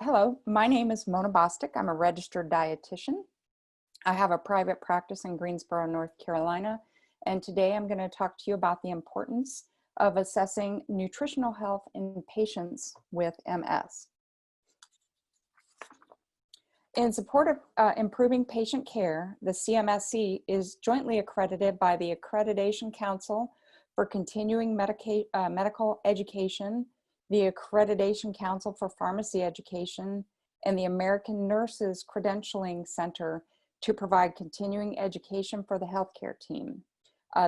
Hello, my name is Mona Bostick. I'm a registered dietitian. I have a private practice in Greensboro, North Carolina, and today I'm going to talk to you about the importance of assessing nutritional health in patients with MS. In support of improving patient care, the CMSC is jointly accredited by the Accreditation Council for Continuing Medical Education, the Accreditation Council for Pharmacy Education, and the American Nurses Credentialing Center to provide continuing education for the healthcare team.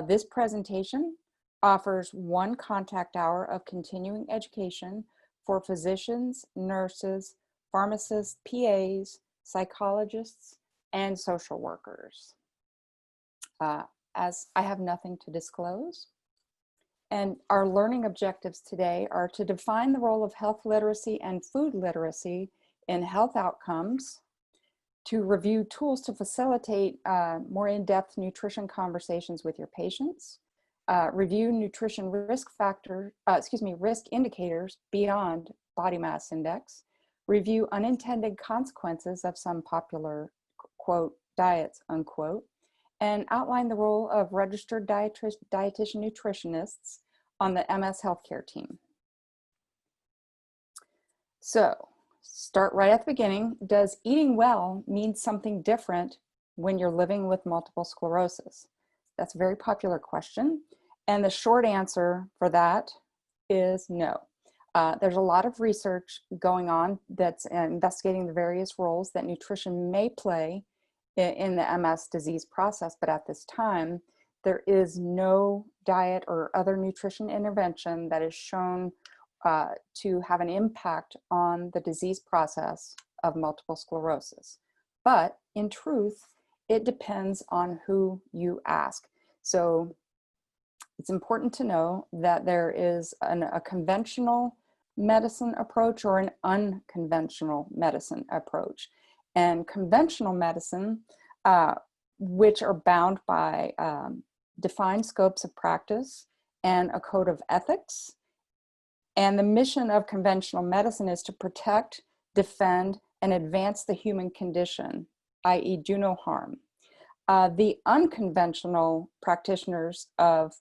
This presentation offers one contact hour of continuing education for physicians, nurses, pharmacists, PAs, psychologists, and social workers. As I have nothing to disclose. And our learning objectives today are to define the role of health literacy and food literacy in health outcomes, to review tools to facilitate more in-depth nutrition conversations with your patients, review nutrition risk indicators beyond body mass index, review unintended consequences of some popular, quote, diets, unquote, and outline the role of registered dietitian nutritionists on the MS healthcare team. So, start right at the beginning. Does eating well mean something different when you're living with multiple sclerosis? That's a very popular question. And the short answer for that is no. There's a lot of research going on that's investigating the various roles that nutrition may play in the MS disease process, but at this time, there is no diet or other nutrition intervention that is shown to have an impact on the disease process of multiple sclerosis. But in truth, it depends on who you ask. So it's important to know that there is a conventional medicine approach or an unconventional medicine approach. And conventional medicine, which are bound by defined scopes of practice and a code of ethics. And the mission of conventional medicine is to protect, defend, and advance the human condition, i.e. do no harm. The unconventional practitioners of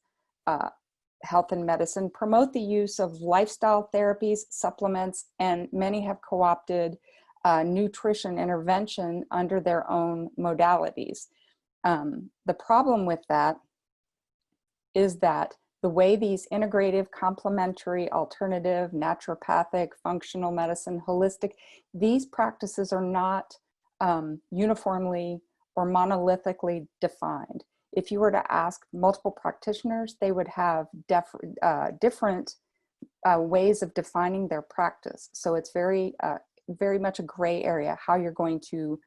health and medicine promote the use of lifestyle therapies, supplements, and many have co-opted nutrition intervention under their own modalities. The problem with that is that the way these integrative, complementary, alternative, naturopathic, functional medicine, holistic, these practices are not uniformly or monolithically defined. If you were to ask multiple practitioners, they would have different ways of defining their practice. So it's very much a gray area how you're going to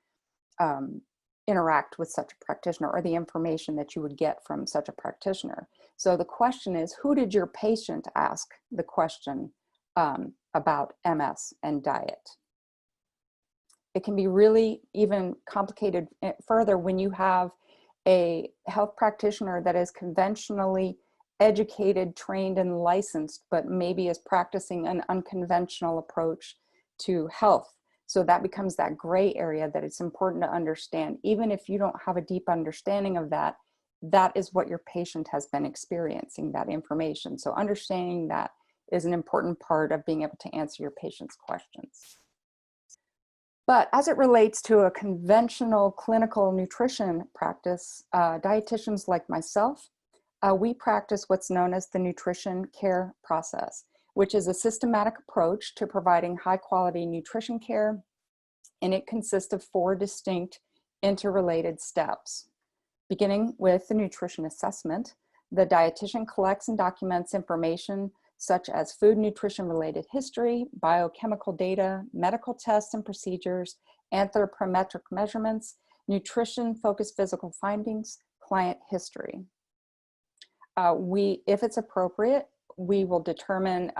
interact with such a practitioner or the information that you would get from such a practitioner. So the question is, who did your patient ask the question about MS and diet? It can be really even complicated further when you have a health practitioner that is conventionally educated, trained, and licensed, but maybe is practicing an unconventional approach to health. So that becomes that gray area that it's important to understand. Even if you don't have a deep understanding of that, that is what your patient has been experiencing, that information. So understanding that is an important part of being able to answer your patient's questions. But as it relates to a conventional clinical nutrition practice, dietitians like myself, we practice what's known as the nutrition care process, which is a systematic approach to providing high quality nutrition care, and it consists of 4 distinct interrelated steps. Beginning with the nutrition assessment, the dietitian collects and documents information such as food nutrition related history, biochemical data, medical tests and procedures, anthropometric measurements, nutrition focused physical findings, client history. If it's appropriate, we will determine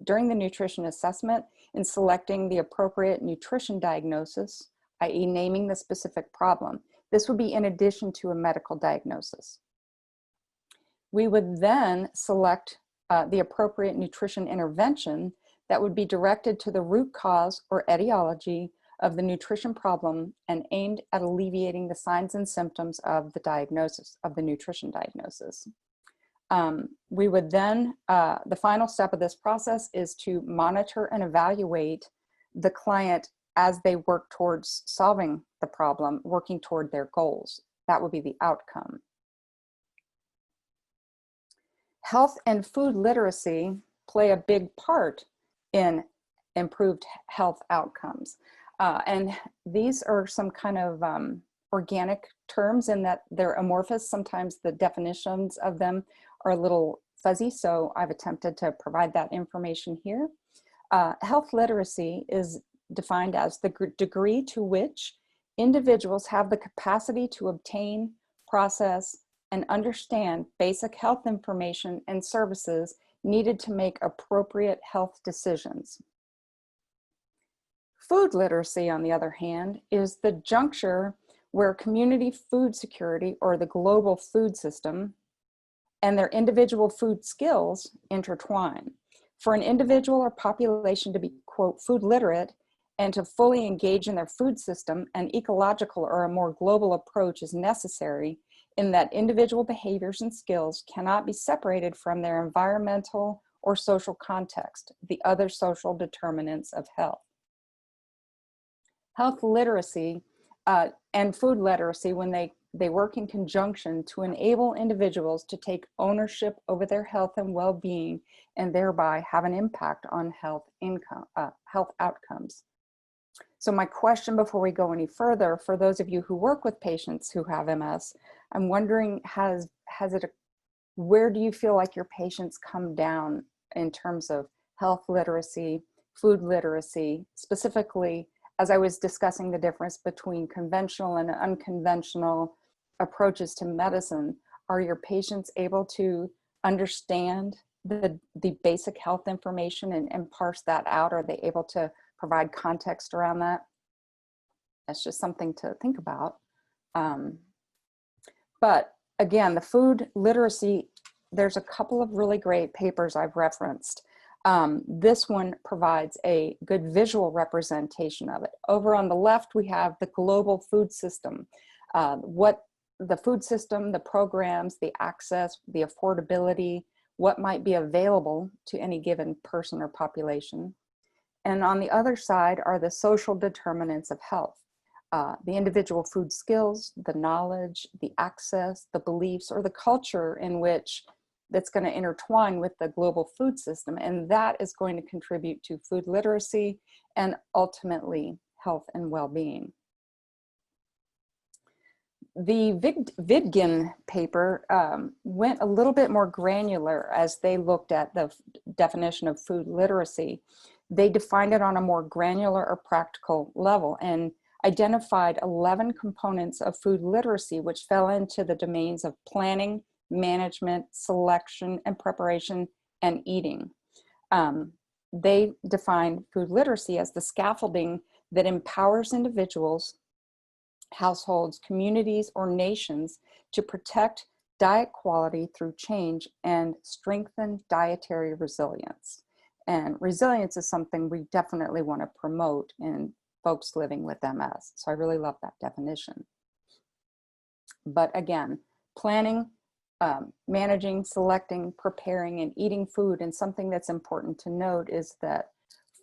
during the nutrition assessment in selecting the appropriate nutrition diagnosis, i.e. naming the specific problem. This would be in addition to a medical diagnosis. We would then select the appropriate nutrition intervention that would be directed to the root cause or etiology of the nutrition problem and aimed at alleviating the signs and symptoms of the diagnosis, of the nutrition diagnosis. We would then, the final step of this process is to monitor and evaluate the client as they work towards solving the problem, working toward their goals. That would be the outcome. Health and food literacy play a big part in improved health outcomes. And these are some kind of organic terms in that they're amorphous. Sometimes the definitions of them are a little fuzzy, so I've attempted to provide that information here. Health literacy is defined as the degree to which individuals have the capacity to obtain, process, and understand basic health information and services needed to make appropriate health decisions. Food literacy, on the other hand, is the juncture where community food security or the global food system and their individual food skills intertwine. For an individual or population to be, quote, food literate and to fully engage in their food system, an ecological or a more global approach is necessary in that individual behaviors and skills cannot be separated from their environmental or social context, the other social determinants of health. Health literacy and food literacy, when they work in conjunction to enable individuals to take ownership over their health and well-being and thereby have an impact on health outcomes. So my question before we go any further, for those of you who work with patients who have MS, I'm wondering, where do you feel like your patients come down in terms of health literacy, food literacy, specifically as I was discussing the difference between conventional and unconventional approaches to medicine? Are your patients able to understand the basic health information and parse that out? Are they able to provide context around that? That's just something to think about. But again, the food literacy, there's a couple of really great papers I've referenced. This one provides a good visual representation of it. Over on the left, we have the global food system. What the food system, the programs, the access, the affordability, what might be available to any given person or population. And on the other side are the social determinants of health. The individual food skills, the knowledge, the access, the beliefs, or the culture in which that's going to intertwine with the global food system. And that is going to contribute to food literacy and ultimately health and well-being. The Vidgen paper went a little bit more granular as they looked at the definition of food literacy. They defined it on a more granular or practical level and identified 11 components of food literacy, which fell into the domains of planning, management, selection, and preparation, and eating. They define food literacy as the scaffolding that empowers individuals, households, communities, or nations to protect diet quality through change and strengthen dietary resilience. And resilience is something we definitely want to promote in folks living with MS. So I really love that definition. But again, planning, managing, selecting, preparing, and eating food. And something that's important to note is that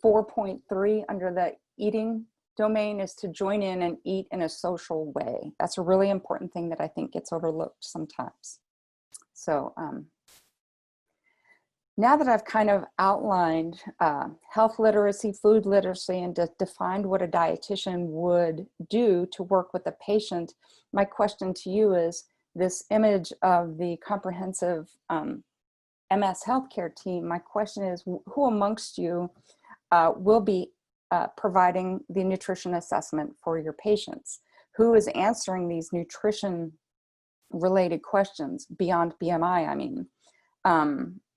4.3 under the eating domain is to join in and eat in a social way. That's a really important thing that I think gets overlooked sometimes. So now that I've kind of outlined health literacy, food literacy, and defined what a dietitian would do to work with a patient, my question to you is, this image of the comprehensive MS healthcare team, my question is, who amongst you will be providing the nutrition assessment for your patients? Who is answering these nutrition related questions beyond BMI? I mean,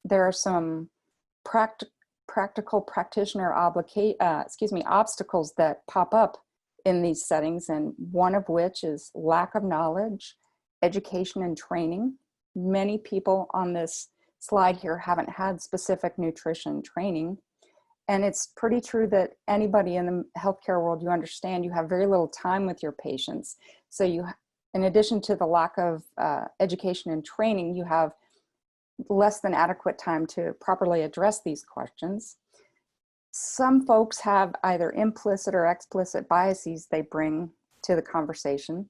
there are some practical practitioner obstacles that pop up in these settings, and one of which is lack of knowledge, education, and training. Many people on this slide here haven't had specific nutrition training. And it's pretty true that anybody in the healthcare world, you understand you have very little time with your patients. So in addition to the lack of education and training, you have less than adequate time to properly address these questions. Some folks have either implicit or explicit biases they bring to the conversation.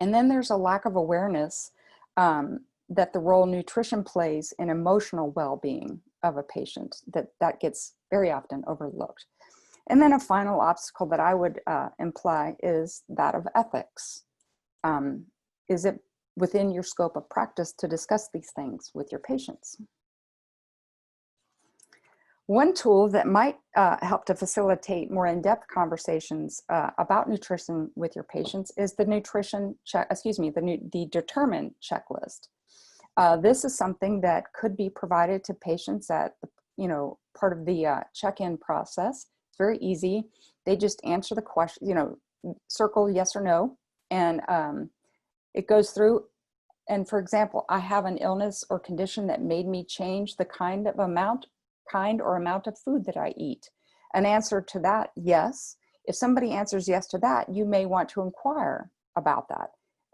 And then there's a lack of awareness that the role nutrition plays in emotional well-being of a patient, that gets very often overlooked. And then a final obstacle that I would imply is that of ethics. Is it within your scope of practice to discuss these things with your patients? One tool that might help to facilitate more in-depth conversations about nutrition with your patients is the the Determine checklist. This is something that could be provided to patients at part of the check-in process. It's very easy. They just answer the question, circle yes or no, and it goes through. And for example, I have an illness or condition that made me change the kind or amount of food that I eat. An answer to that, yes. If somebody answers yes to that, you may want to inquire about that.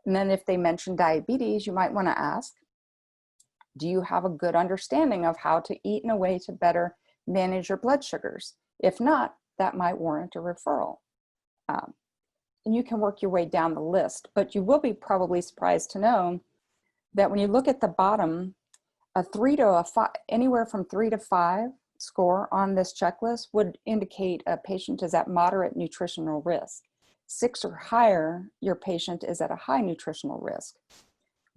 And then if they mention diabetes, you might want to ask, do you have a good understanding of how to eat in a way to better manage your blood sugars? If not, that might warrant a referral. And you can work your way down the list, but you will be probably surprised to know that when you look at the bottom, anywhere from 3 to 5 score on this checklist would indicate a patient is at moderate nutritional risk. 6 or higher, your patient is at a high nutritional risk.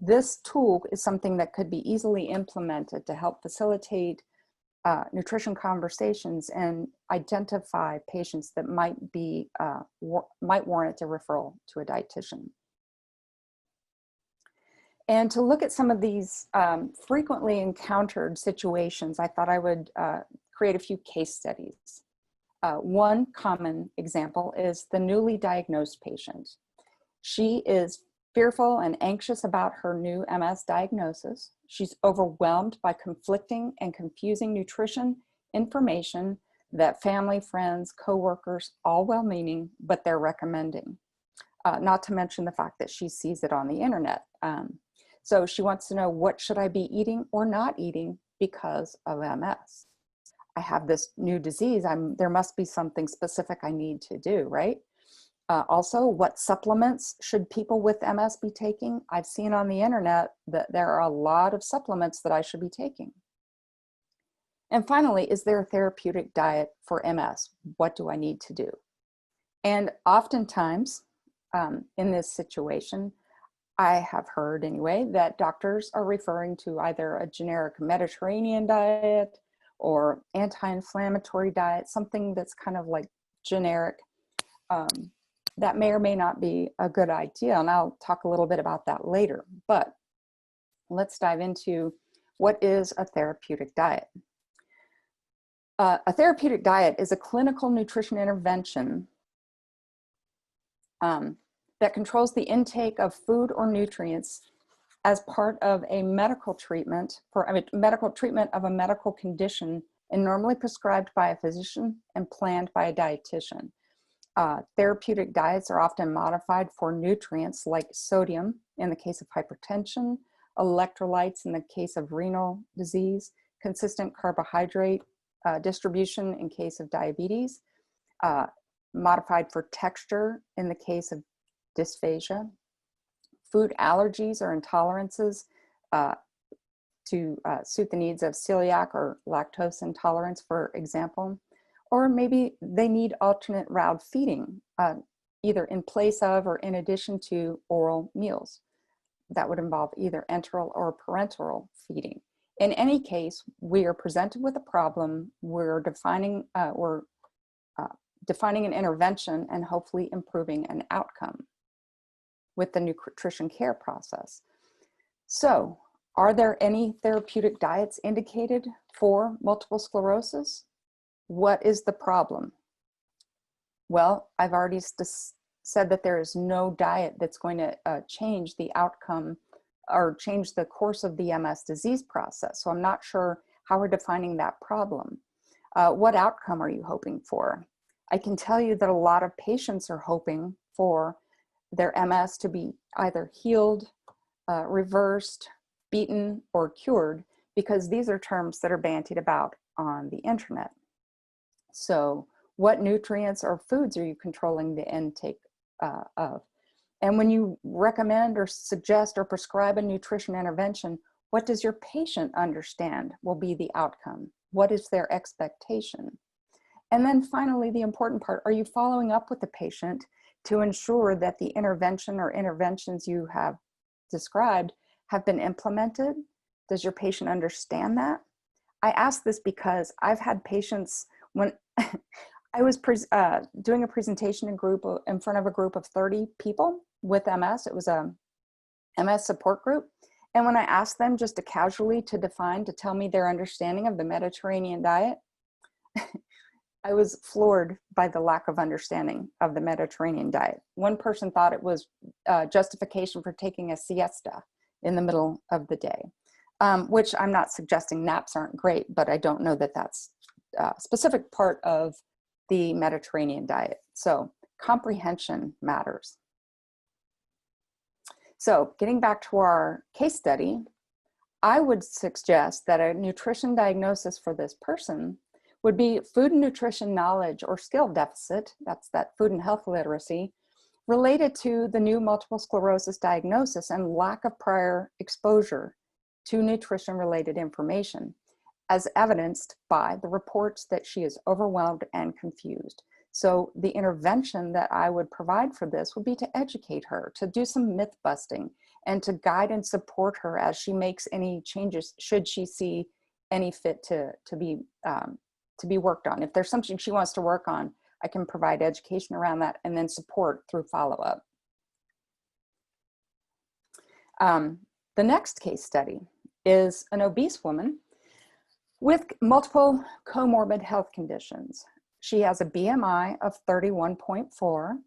This tool is something that could be easily implemented to help facilitate nutrition conversations and identify patients that might warrant a referral to a dietitian. And to look at some of these frequently encountered situations, I thought I would create a few case studies. One common example is the newly diagnosed patient. She is fearful and anxious about her new MS diagnosis. She's overwhelmed by conflicting and confusing nutrition information that family, friends, coworkers, all well-meaning, but they're recommending. Not to mention the fact that she sees it on the internet. So she wants to know, what should I be eating or not eating because of MS? I have this new disease. There must be something specific I need to do, right? Also, what supplements should people with MS be taking? I've seen on the internet that there are a lot of supplements that I should be taking. And finally, is there a therapeutic diet for MS? What do I need to do? And oftentimes in this situation, I have heard anyway that doctors are referring to either a generic Mediterranean diet or anti-inflammatory diet, something that's kind of like generic. That may or may not be a good idea, and I'll talk a little bit about that later. But let's dive into what is a therapeutic diet. A therapeutic diet is a clinical nutrition intervention that controls the intake of food or nutrients as part of a medical treatment of a medical condition, and normally prescribed by a physician and planned by a dietitian. Therapeutic diets are often modified for nutrients like sodium in the case of hypertension, electrolytes in the case of renal disease, consistent carbohydrate distribution in case of diabetes, modified for texture in the case of dysphagia, food allergies or intolerances to suit the needs of celiac or lactose intolerance, for example. Or maybe they need alternate route feeding, either in place of or in addition to oral meals. That would involve either enteral or parenteral feeding. In any case, we are presented with a problem. We're defining an intervention and hopefully improving an outcome with the nutrition care process. So, are there any therapeutic diets indicated for multiple sclerosis? What is the problem? Well, I've already said that there is no diet that's going to change the outcome or change the course of the MS disease process. So I'm not sure how we're defining that problem. What outcome are you hoping for? I can tell you that a lot of patients are hoping for their MS to be either healed, reversed, beaten, or cured, because these are terms that are bandied about on the internet. So what nutrients or foods are you controlling the intake of? And when you recommend or suggest or prescribe a nutrition intervention, what does your patient understand will be the outcome? What is their expectation? And then finally, the important part, are you following up with the patient to ensure that the intervention or interventions you have described have been implemented? Does your patient understand that? I ask this because I've had patients, when I was doing a presentation in front of a group of 30 people with MS. It was a MS support group. And when I asked them just to casually to tell me their understanding of the Mediterranean diet, I was floored by the lack of understanding of the Mediterranean diet. One person thought it was justification for taking a siesta in the middle of the day, which I'm not suggesting naps aren't great, but I don't know that that's a specific part of the Mediterranean diet. So comprehension matters. So getting back to our case study, I would suggest that a nutrition diagnosis for this person would be food and nutrition knowledge or skill deficit, that's that food and health literacy, related to the new multiple sclerosis diagnosis and lack of prior exposure to nutrition-related information, as evidenced by the reports that she is overwhelmed and confused. So the intervention that I would provide for this would be to educate her, to do some myth busting, and to guide and support her as she makes any changes, should she see any fit to be worked on. If there's something she wants to work on, I can provide education around that and then support through follow-up. The next case study is an obese woman with multiple comorbid health conditions. She has a BMI of 31.4.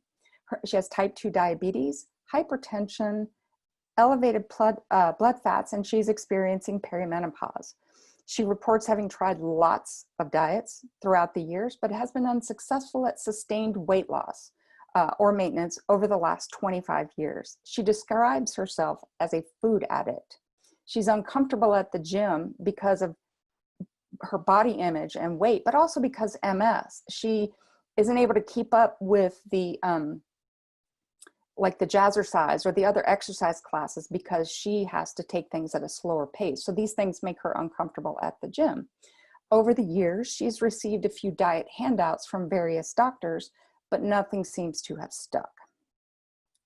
She has type 2 diabetes, hypertension, elevated blood fats, and she's experiencing perimenopause. She reports having tried lots of diets throughout the years, but has been unsuccessful at sustained weight loss or maintenance over the last 25 years. She describes herself as a food addict. She's uncomfortable at the gym because of her body image and weight, but also because MS. She isn't able to keep up with the like the jazzercise or the other exercise classes because she has to take things at a slower pace. So these things make her uncomfortable at the gym. Over the years, she's received a few diet handouts from various doctors, but nothing seems to have stuck.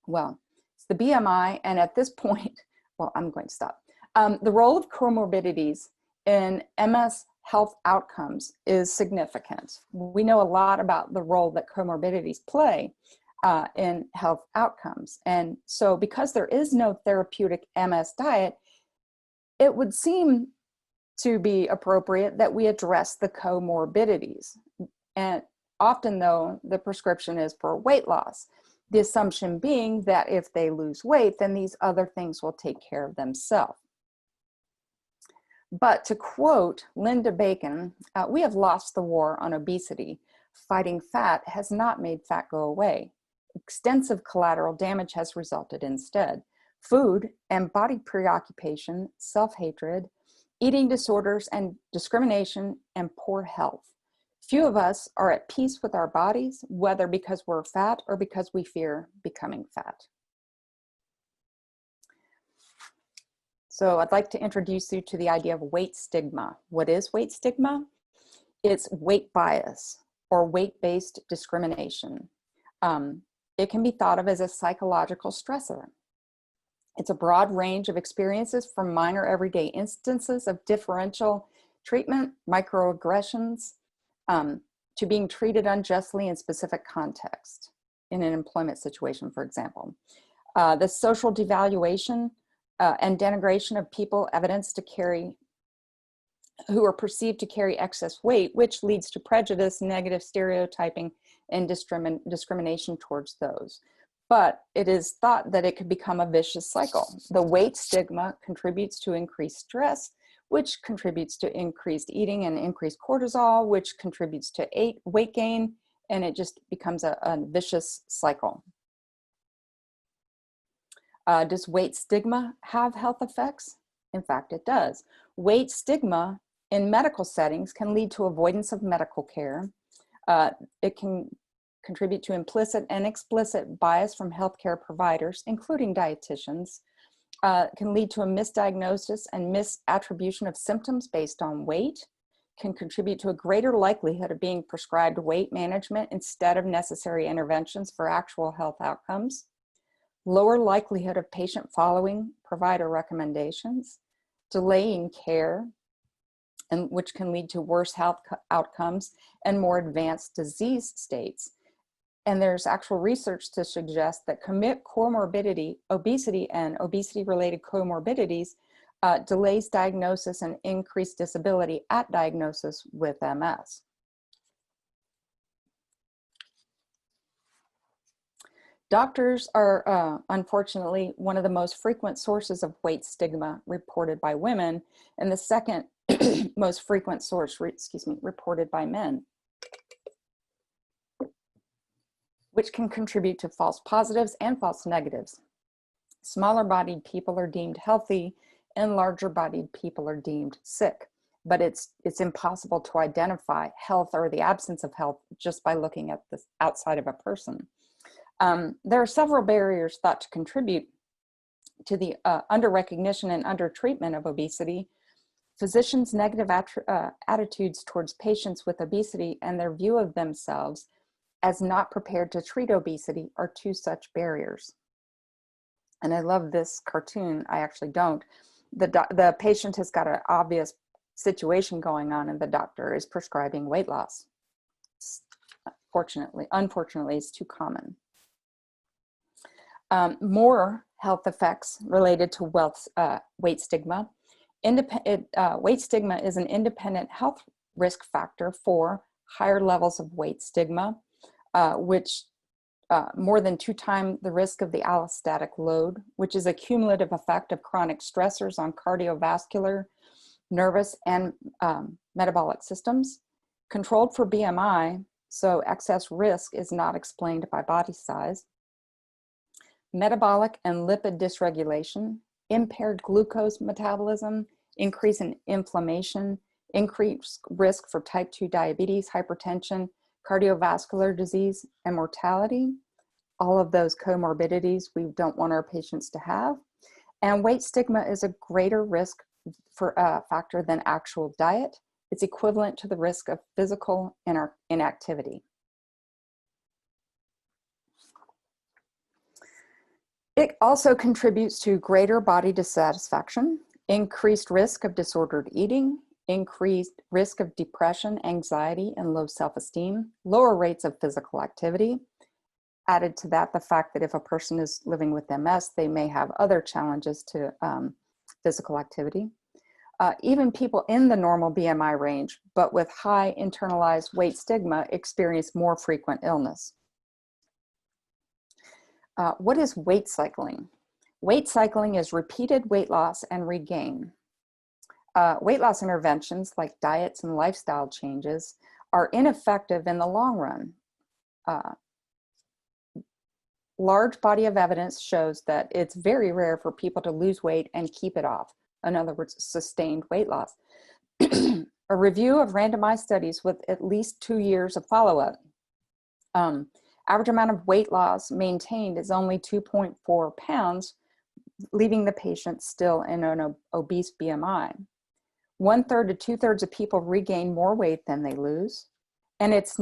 Well, it's the BMI, and at this point, well, I'm going to stop. The role of comorbidities in MS health outcomes is significant. We know a lot about the role that comorbidities play in health outcomes. And so because there is no therapeutic MS diet, it would seem to be appropriate that we address the comorbidities. And often though, the prescription is for weight loss. The assumption being that if they lose weight, then these other things will take care of themselves. But to quote Linda Bacon, we have lost the war on obesity. Fighting fat has not made fat go away. Extensive collateral damage has resulted instead. Food and body preoccupation, self-hatred, eating disorders and discrimination, and poor health. Few of us are at peace with our bodies, whether because we're fat or because we fear becoming fat. So I'd like to introduce you to the idea of weight stigma. What is weight stigma? It's weight bias or weight-based discrimination. It can be thought of as a psychological stressor. It's a broad range of experiences from minor everyday instances of differential treatment, microaggressions, to being treated unjustly in specific context, in an employment situation, for example. The social devaluation and denigration of people who are perceived to carry excess weight, which leads to prejudice, negative stereotyping, and discrimination towards those. But it is thought that it could become a vicious cycle. The weight stigma contributes to increased stress, which contributes to increased eating and increased cortisol, which contributes to weight gain, and it just becomes a vicious cycle. Does weight stigma have health effects? In fact, it does. Weight stigma in medical settings can lead to avoidance of medical care. It can contribute to implicit and explicit bias from healthcare providers, including dietitians. Can lead to a misdiagnosis and misattribution of symptoms based on weight. Can contribute to a greater likelihood of being prescribed weight management instead of necessary interventions for actual health outcomes. Lower likelihood of patient following provider recommendations, delaying care, and which can lead to worse health outcomes and more advanced disease states. And there's actual research to suggest that comorbidity, obesity and obesity-related comorbidities delays diagnosis and increased disability at diagnosis with MS. Doctors are unfortunately one of the most frequent sources of weight stigma reported by women, and the second most frequent source, reported by men, which can contribute to false positives and false negatives. Smaller bodied people are deemed healthy and larger bodied people are deemed sick, but it's impossible to identify health or the absence of health just by looking at the outside of a person. There are several barriers thought to contribute to the under-recognition and under-treatment of obesity. Physicians' negative attitudes towards patients with obesity and their view of themselves as not prepared to treat obesity are two such barriers. And I love this cartoon. I actually don't. The patient has got an obvious situation going on and the doctor is prescribing weight loss. Unfortunately, it's too common. More health effects related to weight stigma. Weight stigma is an independent health risk factor for higher levels of weight stigma, which more than 2 times the risk of the allostatic load, which is a cumulative effect of chronic stressors on cardiovascular, nervous, and metabolic systems. Controlled for BMI, so excess risk is not explained by body size. Metabolic and lipid dysregulation, impaired glucose metabolism, increase in inflammation, increased risk for type 2 diabetes, hypertension, cardiovascular disease, and mortality. All of those comorbidities we don't want our patients to have. And weight stigma is a greater risk for factor than actual diet. It's equivalent to the risk of physical inactivity. It also contributes to greater body dissatisfaction, increased risk of disordered eating, increased risk of depression, anxiety, and low self-esteem, lower rates of physical activity. Added to that, the fact that if a person is living with MS, they may have other challenges to physical activity. Even people in the normal BMI range, but with high internalized weight stigma, experience more frequent illness. What is weight cycling? Weight cycling is repeated weight loss and regain. Weight loss interventions like diets and lifestyle changes are ineffective in the long run. Large body of evidence shows that it's very rare for people to lose weight and keep it off. In other words, sustained weight loss. A review of randomized studies with at least 2 years of follow-up. Average amount of weight loss maintained is only 2.4 pounds, leaving the patient still in an obese BMI. 1/3 to 2/3 of people regain more weight than they lose. And it's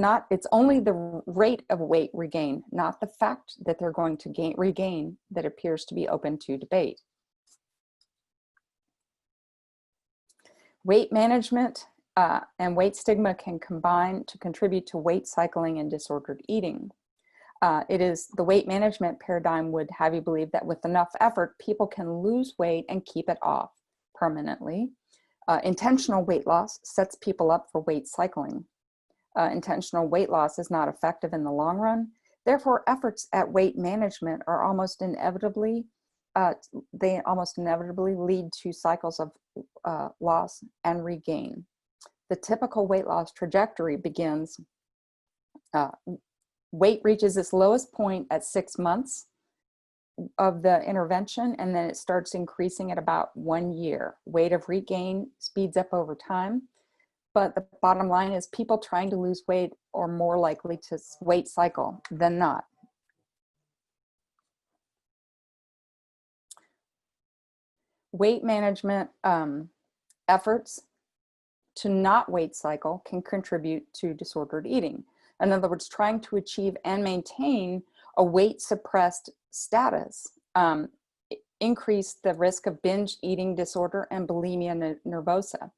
only the rate of weight regain, not the fact that they're going to regain, that appears to be open to debate. Weight management and weight stigma can combine to contribute to weight cycling and disordered eating. The weight management paradigm would have you believe that with enough effort, people can lose weight and keep it off permanently. Intentional weight loss sets people up for weight cycling. Intentional weight loss is not effective in the long run. Therefore, efforts at weight management are almost inevitably they almost inevitably lead to cycles of loss and regain. The typical weight loss trajectory begins, weight reaches its lowest point at 6 months of the intervention, and then it starts increasing at about 1 year. Weight of regain speeds up over time, but the bottom line is people trying to lose weight are more likely to weight cycle than not. Weight management efforts to not weight cycle can contribute to disordered eating. In other words, trying to achieve and maintain a weight suppressed status increase the risk of binge eating disorder and bulimia nervosa,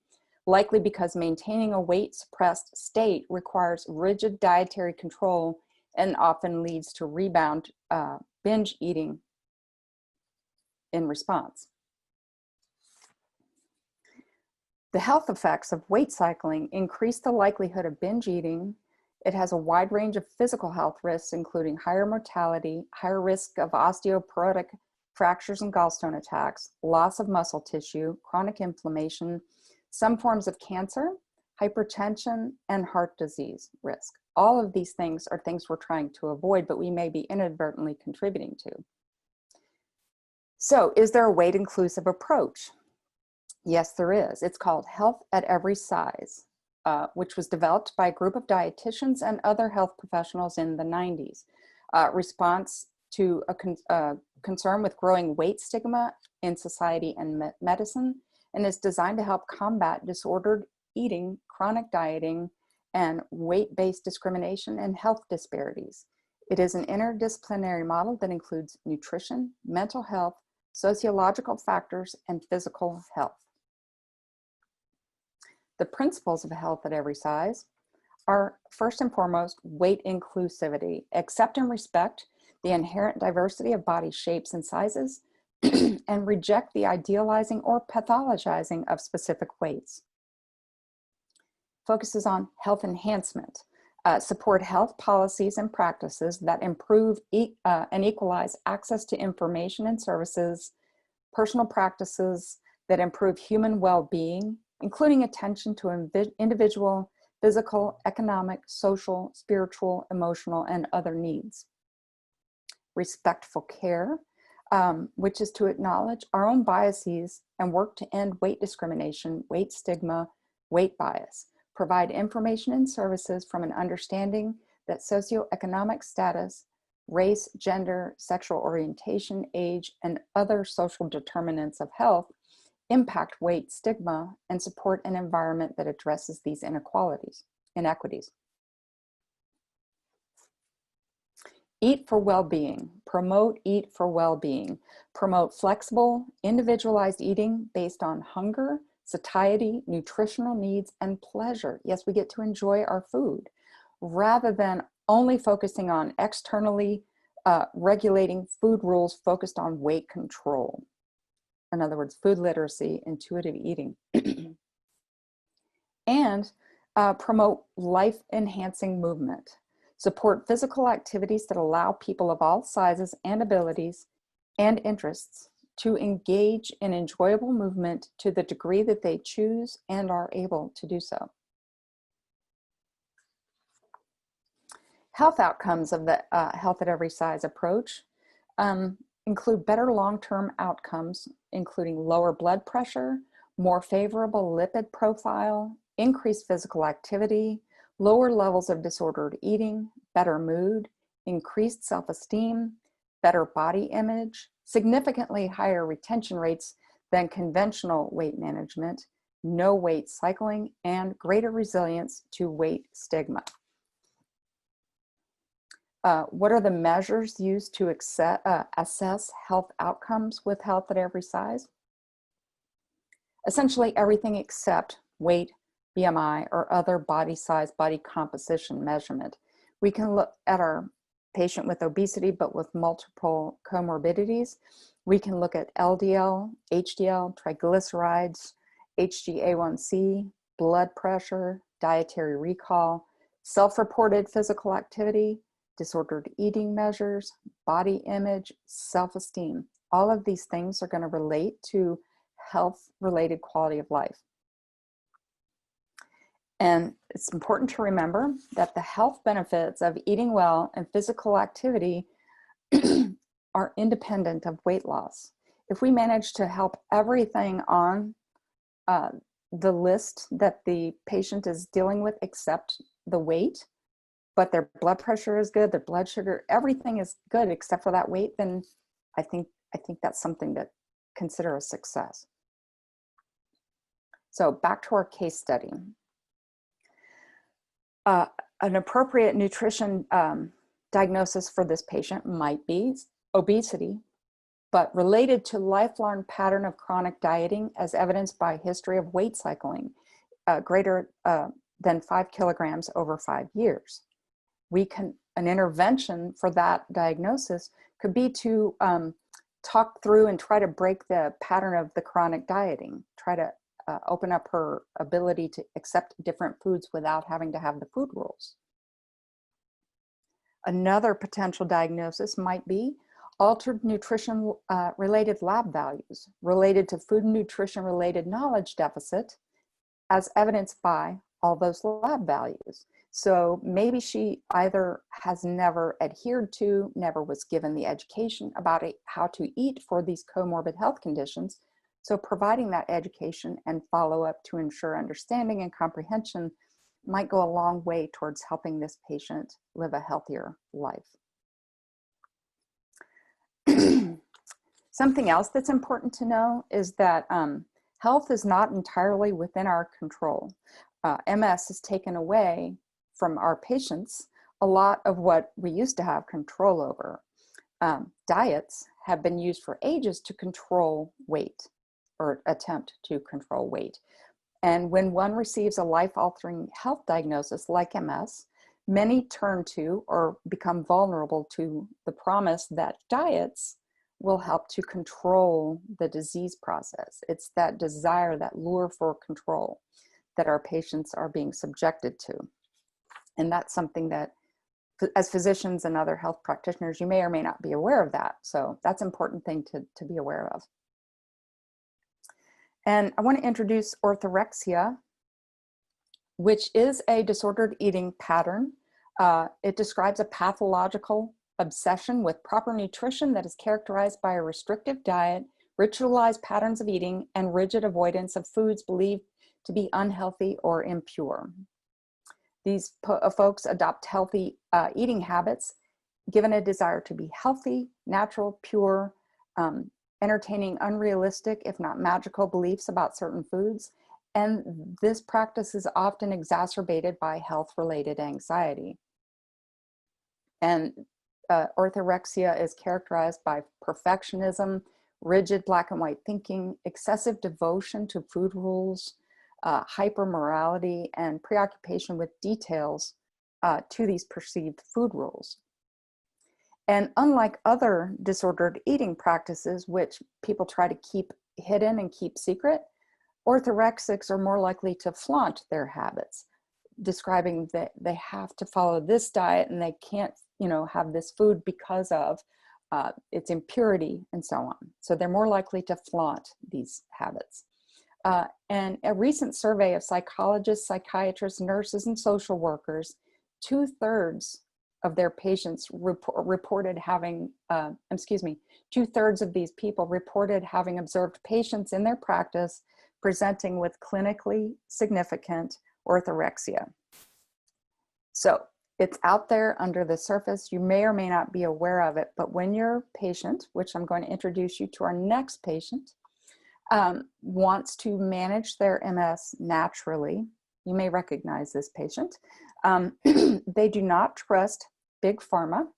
likely because maintaining a weight suppressed state requires rigid dietary control and often leads to rebound binge eating in response. The health effects of weight cycling increase the likelihood of binge eating. It has a wide range of physical health risks, including higher mortality, higher risk of osteoporotic fractures and gallstone attacks, loss of muscle tissue, chronic inflammation, some forms of cancer, hypertension, and heart disease risk. All of these things are things we're trying to avoid, but we may be inadvertently contributing to. So, is there a weight inclusive approach? Yes, there is. It's called Health at Every Size, which was developed by a group of dietitians and other health professionals in the 90s. Response to a concern with growing weight stigma in society and medicine, and is designed to help combat disordered eating, chronic dieting, and weight-based discrimination and health disparities. It is an interdisciplinary model that includes nutrition, mental health, sociological factors, and physical health. The principles of health at every size are, first and foremost, weight inclusivity. Accept and respect the inherent diversity of body shapes and sizes, and reject the idealizing or pathologizing of specific weights. Focuses on health enhancement. Support health policies and practices that improve and equalize access to information and services, personal practices that improve human well-being, including attention to individual, physical, economic, social, spiritual, emotional, and other needs. Respectful care, which is to acknowledge our own biases and work to end weight discrimination, weight stigma, weight bias. Provide information and services from an understanding that socioeconomic status, race, gender, sexual orientation, age, and other social determinants of health impact weight stigma, and support an environment that addresses these inequities. Eat for well-being. Promote eat for well-being. Promote flexible, individualized eating based on hunger, satiety, nutritional needs, and pleasure. Yes, we get to enjoy our food, rather than only focusing on externally regulating food rules focused on weight control. In other words, food literacy, intuitive eating. And promote life-enhancing movement. Support physical activities that allow people of all sizes and abilities and interests to engage in enjoyable movement to the degree that they choose and are able to do so. Health outcomes of the Health at Every Size approach include better long-term outcomes, including lower blood pressure, more favorable lipid profile, increased physical activity, lower levels of disordered eating, better mood, increased self-esteem, better body image, significantly higher retention rates than conventional weight management, no weight cycling, and greater resilience to weight stigma. What are the measures used to assess health outcomes with Health at Every Size? Essentially everything except weight, BMI, or other body size, body composition measurement. We can look at our patient with obesity, but with multiple comorbidities. We can look at LDL, HDL, triglycerides, HbA1c, blood pressure, dietary recall, self-reported physical activity, disordered eating measures, body image, self-esteem. All of these things are going to relate to health-related quality of life. And it's important to remember that the health benefits of eating well and physical activity are independent of weight loss. If we manage to help everything on the list that the patient is dealing with except the weight, but their blood pressure is good, their blood sugar, everything is good except for that weight, then I think that's something to consider a success. So back to our case study. An appropriate nutrition diagnosis for this patient might be obesity, but related to lifelong pattern of chronic dieting as evidenced by history of weight cycling greater than 5 kilograms over 5 years. An intervention for that diagnosis could be to talk through and try to break the pattern of the chronic dieting, try to open up her ability to accept different foods without having to have the food rules. Another potential diagnosis might be altered nutrition related lab values related to food and nutrition related knowledge deficit as evidenced by all those lab values. So maybe she either has never adhered to, never was given the education about how to eat for these comorbid health conditions. So providing that education and follow-up to ensure understanding and comprehension might go a long way towards helping this patient live a healthier life. Something else that's important to know is that health is not entirely within our control. MS has taken away from our patients a lot of what we used to have control over. Diets have been used for ages to control weight or attempt to control weight. And when one receives a life-altering health diagnosis like MS, many turn to or become vulnerable to the promise that diets will help to control the disease process. It's that desire, that lure for control that our patients are being subjected to. And that's something that, as physicians and other health practitioners, you may or may not be aware of that. So that's an important thing to be aware of. And I want to introduce orthorexia, which is a disordered eating pattern. It describes a pathological obsession with proper nutrition that is characterized by a restrictive diet, ritualized patterns of eating, and rigid avoidance of foods believed to be unhealthy or impure. These folks adopt healthy eating habits, given a desire to be healthy, natural, pure, entertaining unrealistic, if not magical, beliefs about certain foods. And this practice is often exacerbated by health-related anxiety. And orthorexia is characterized by perfectionism, rigid black and white thinking, excessive devotion to food rules, hypermorality, and preoccupation with details to these perceived food rules. And unlike other disordered eating practices, which people try to keep hidden and keep secret, orthorexics are more likely to flaunt their habits, describing that they have to follow this diet and they can't, have this food because of its impurity and so on. So they're more likely to flaunt these habits. And a recent survey of psychologists, psychiatrists, nurses, and social workers, 2/3 of their patients reported having, 2/3 of these people reported having observed patients in their practice presenting with clinically significant orthorexia. So it's out there under the surface. You may or may not be aware of it, but when your patient, which I'm going to introduce you to our next patient, wants to manage their MS naturally, you may recognize this patient. They do not trust Big Pharma.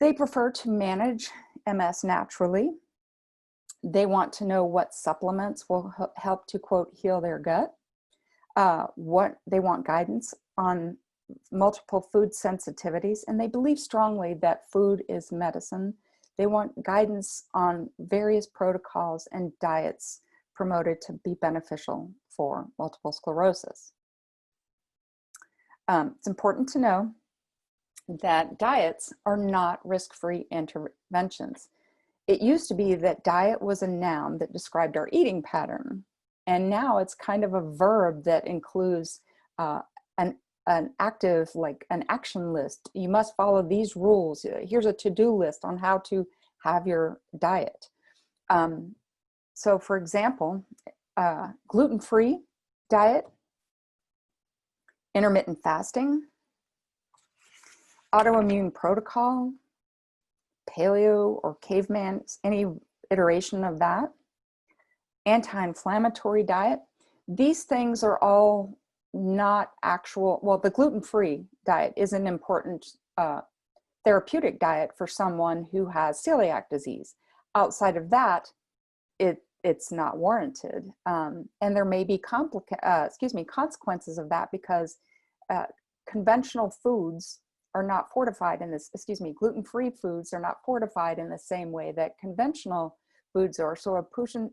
They prefer to manage MS naturally. They want to know what supplements will help to, quote, heal their gut. They want guidance on multiple food sensitivities, and they believe strongly that food is medicine. They want guidance on various protocols and diets promoted to be beneficial for multiple sclerosis. It's important to know that diets are not risk-free interventions. it used to be that diet was a noun that described our eating pattern. And now it's kind of a verb that includes an active, like an action list. You must follow these rules. Here's a to-do list on how to have your diet. So for example, gluten-free diet, intermittent fasting, autoimmune protocol, paleo or caveman, any iteration of that, anti-inflammatory diet. These things are all not actual, well, the gluten-free diet is an important therapeutic diet for someone who has celiac disease. Outside of that, it's not warranted. And there may be consequences of that, because conventional foods are not fortified in this, gluten-free foods are not fortified in the same way that conventional foods are. So a person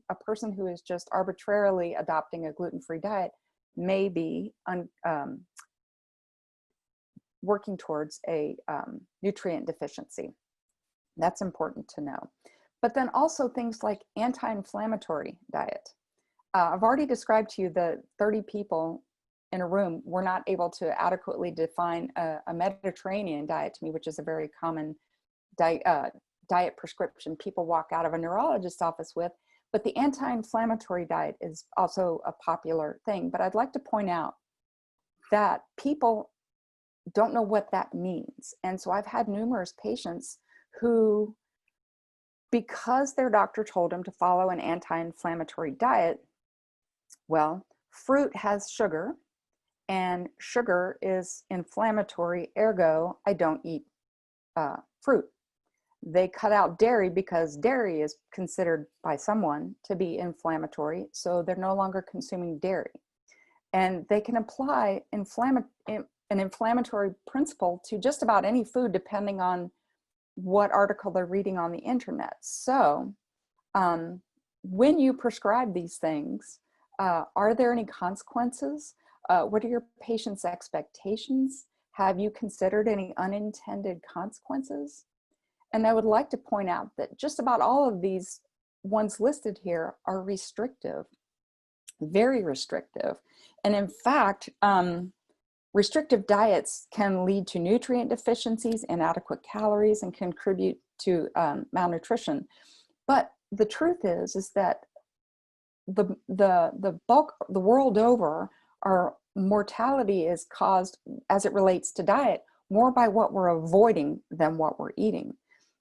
who is just arbitrarily adopting a gluten-free diet may be working towards a nutrient deficiency. That's important to know. But then also things like anti-inflammatory diet. I've already described to you the 30 people in a room were not able to adequately define a Mediterranean diet to me, which is a very common diet prescription people walk out of a neurologist's office with. But the anti-inflammatory diet is also a popular thing. But I'd like to point out that people don't know what that means. And so I've had numerous patients who, because their doctor told them to follow an anti-inflammatory diet, well, fruit has sugar, and sugar is inflammatory, ergo, I don't eat fruit. They cut out dairy because dairy is considered by someone to be inflammatory, so they're no longer consuming dairy. And they can apply an inflammatory principle to just about any food, depending on what article they're reading on the internet. So when you prescribe these things, are there any consequences? What are your patient's expectations? Have you considered any unintended consequences? And I would like to point out that just about all of these ones listed here are restrictive, very restrictive. And in fact, restrictive diets can lead to nutrient deficiencies, inadequate calories, and contribute to malnutrition. But the truth is that the world over, our mortality is caused, as it relates to diet, more by what we're avoiding than what we're eating.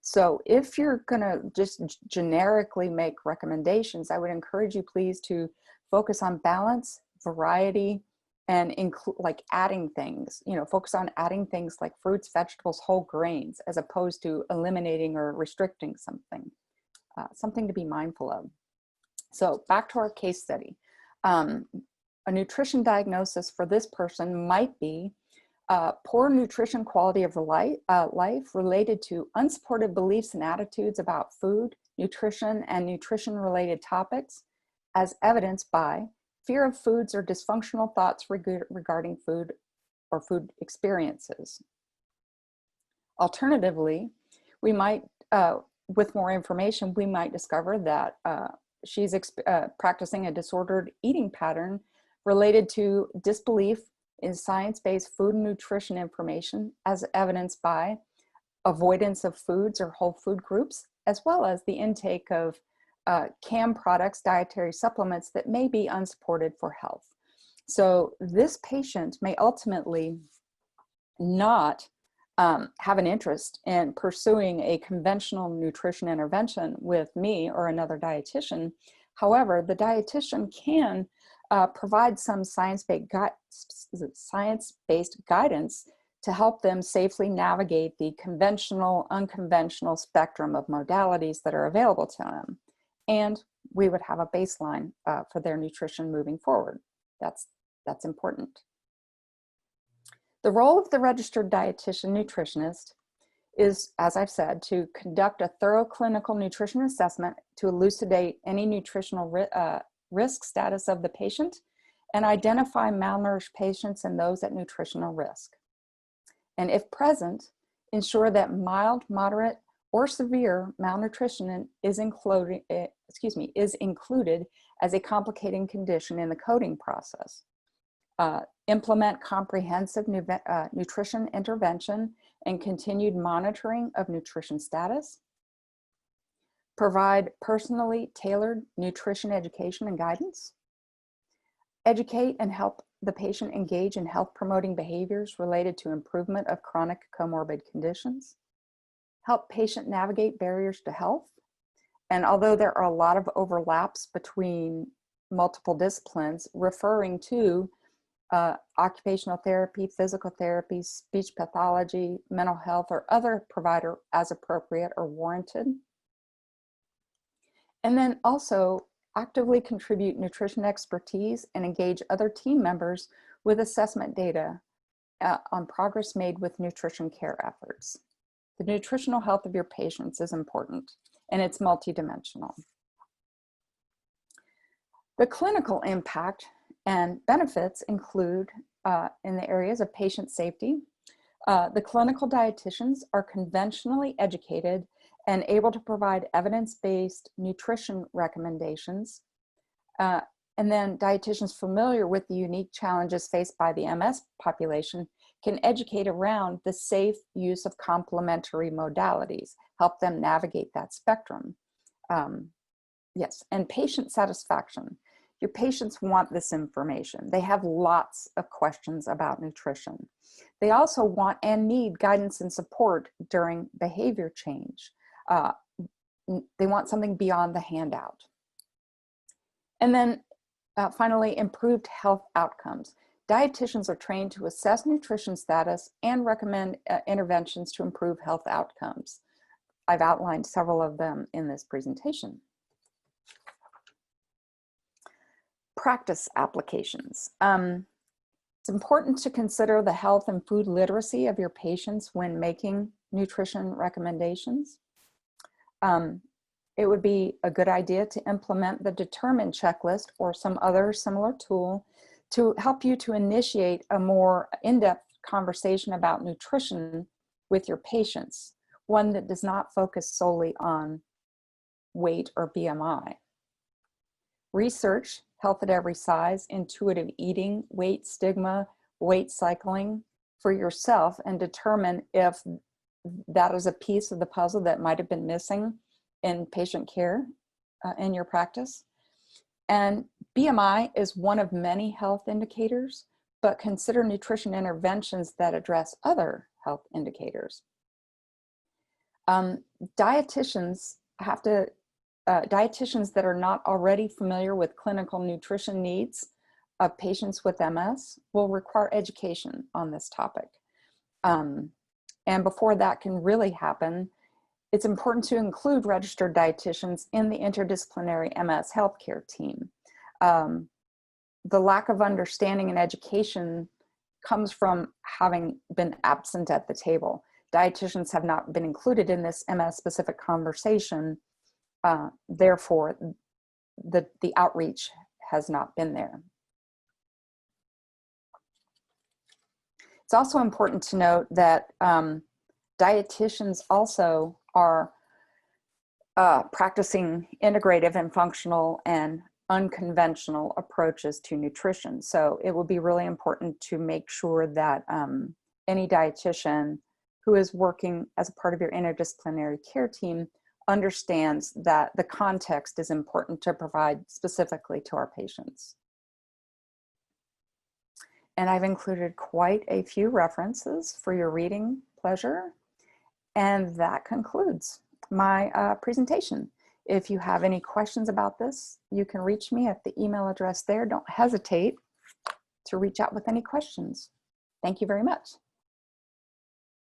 So if you're gonna just generically make recommendations, I would encourage you please to focus on balance, variety, and include, like, adding things, focus on adding things like fruits, vegetables, whole grains, as opposed to eliminating or restricting something, something to be mindful of. So back to our case study. A nutrition diagnosis for this person might be poor nutrition quality of life related to unsupported beliefs and attitudes about food, nutrition, and nutrition-related topics, as evidenced by fear of foods or dysfunctional thoughts regarding food or food experiences. Alternatively, we might, with more information, we might discover that she's practicing a disordered eating pattern related to disbelief in science-based food and nutrition information, as evidenced by avoidance of foods or whole food groups, as well as the intake of CAM products, dietary supplements that may be unsupported for health. So this patient may ultimately not have an interest in pursuing a conventional nutrition intervention with me or another dietitian. However, the dietitian can provide some science-based guidance to help them safely navigate the conventional, unconventional spectrum of modalities that are available to them. And we would have a baseline for their nutrition moving forward. That's important. The role of the registered dietitian nutritionist is, as I've said, to conduct a thorough clinical nutrition assessment to elucidate any nutritional risk status of the patient and identify malnourished patients and those at nutritional risk. And if present, ensure that mild, moderate, or severe malnutrition is included as a complicating condition in the coding process. Implement comprehensive nutrition intervention and continued monitoring of nutrition status. Provide personally tailored nutrition education and guidance. Educate and help the patient engage in health promoting behaviors related to improvement of chronic comorbid conditions. Help patient navigate barriers to health. And although there are a lot of overlaps between multiple disciplines, referring to occupational therapy, physical therapy, speech pathology, mental health, or other provider as appropriate or warranted. And then also actively contribute nutrition expertise and engage other team members with assessment data on progress made with nutrition care efforts. The nutritional health of your patients is important, and it's multidimensional. The clinical impact and benefits include in the areas of patient safety. The clinical dietitians are conventionally educated and able to provide evidence-based nutrition recommendations. And then dietitians familiar with the unique challenges faced by the MS population can educate around the safe use of complementary modalities, help them navigate that spectrum. Yes, and patient satisfaction. Your patients want this information. They have lots of questions about nutrition. They also want and need guidance and support during behavior change. They want something beyond the handout. And then finally, improved health outcomes. Dietitians are trained to assess nutrition status and recommend interventions to improve health outcomes. I've outlined several of them in this presentation. Practice applications. It's important to consider the health and food literacy of your patients when making nutrition recommendations. It would be a good idea to implement the Determine checklist or some other similar tool to help you to initiate a more in-depth conversation about nutrition with your patients, one that does not focus solely on weight or BMI. Research health at every size, intuitive eating, weight stigma, weight cycling for yourself, and determine if that is a piece of the puzzle that might have been missing in patient care in your practice. And BMI is one of many health indicators, but consider nutrition interventions that address other health indicators. Dietitians that are not already familiar with clinical nutrition needs of patients with MS will require education on this topic. And before that can really happen, it's important to include registered dietitians in the interdisciplinary MS healthcare team. The lack of understanding and education comes from having been absent at the table. Dietitians have not been included in this MS-specific conversation. Therefore, the outreach has not been there. It's also important to note that dietitians also are practicing integrative and functional and unconventional approaches to nutrition. So it will be really important to make sure that any dietitian who is working as a part of your interdisciplinary care team understands that the context is important to provide specifically to our patients. And I've included quite a few references for your reading pleasure. And that concludes my presentation. If you have any questions about this, you can reach me at the email address there. Don't hesitate to reach out with any questions. Thank you very much.